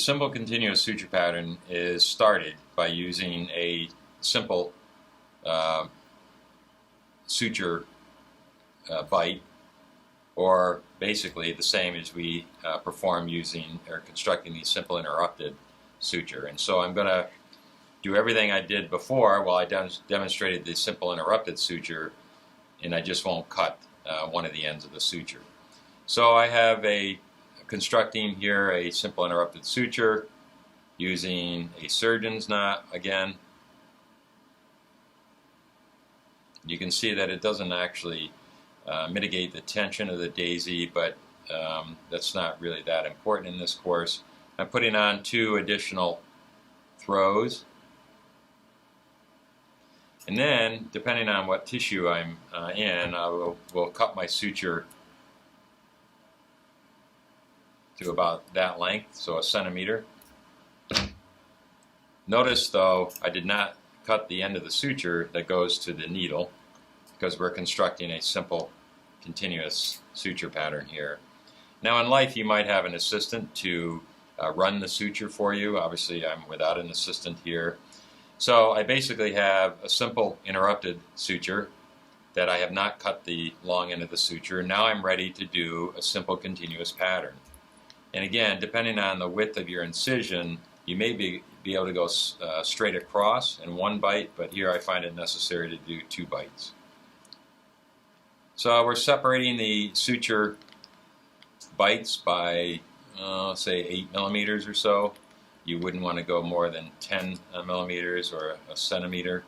simple continuous suture pattern is started by using a simple suture bite, or basically the same as we perform using or constructing the simple interrupted suture. And so I'm going to do everything I did before while I demonstrated the simple interrupted suture, and I just won't cut one of the ends of the suture. So I have constructing here a simple interrupted suture using a surgeon's knot again. You can see that it doesn't actually mitigate the tension of the daisy, but that's not really that important in this course. I'm putting on 2 additional throws, and then depending on what tissue I'm in, I will cut my suture to about that length, so 1 centimeter. Notice though, I did not cut the end of the suture that goes to the needle, because we're constructing a simple continuous suture pattern here. Now in life you might have an assistant to run the suture for you. Obviously I'm without an assistant here. So I basically have a simple interrupted suture that I have not cut the long end of the suture. Now I'm ready to do a simple continuous pattern. And again, depending on the width of your incision, you may be able to go straight across in 1 bite, but here I find it necessary to do 2 bites. So we're separating the suture bites by, say, 8 millimeters or so. You wouldn't want to go more than 10 millimeters or 1 centimeter.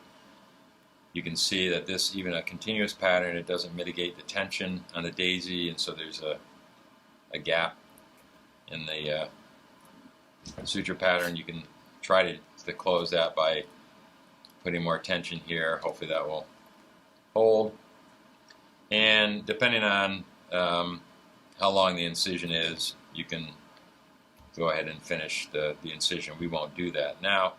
You can see that this, even a continuous pattern, it doesn't mitigate the tension on the daisy, and so there's a gap in the suture pattern. You can try to close that by putting more tension here. Hopefully that will hold. And depending on how long the incision is, you can go ahead and finish the incision. We won't do that. Now,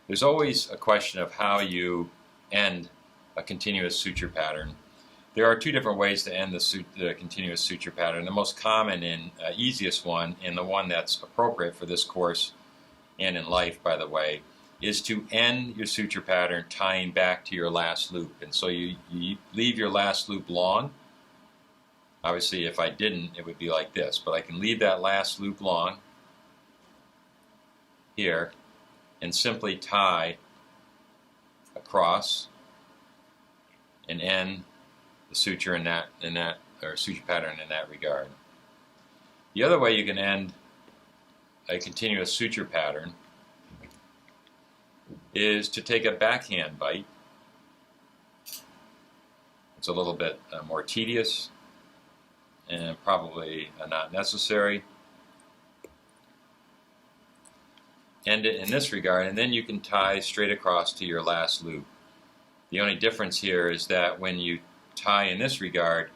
there's always a question of how you end a continuous suture pattern. There are 2 different ways to end the continuous suture pattern. The most common and easiest one, and the one that's appropriate for this course and in life, by the way, is to end your suture pattern tying back to your last loop. And so you leave your last loop long. Obviously, if I didn't, it would be like this. But I can leave that last loop long here and simply tie across and end the suture or suture pattern in that regard. The other way you can end a continuous suture pattern is to take a backhand bite. It's a little bit more tedious and probably not necessary. End it in this regard, and then you can tie straight across to your last loop. The only difference here is that when you tie in this regard,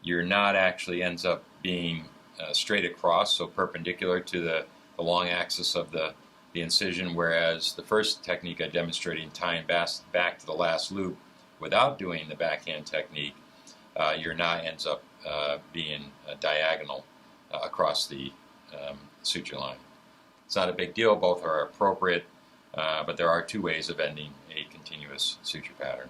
your knot actually ends up being straight across, so perpendicular to the long axis of the incision, whereas the first technique I demonstrated, tying back to the last loop without doing the backhand technique, your knot ends up being diagonal across the suture line. It's not a big deal, both are appropriate, but there are 2 ways of ending a continuous suture pattern.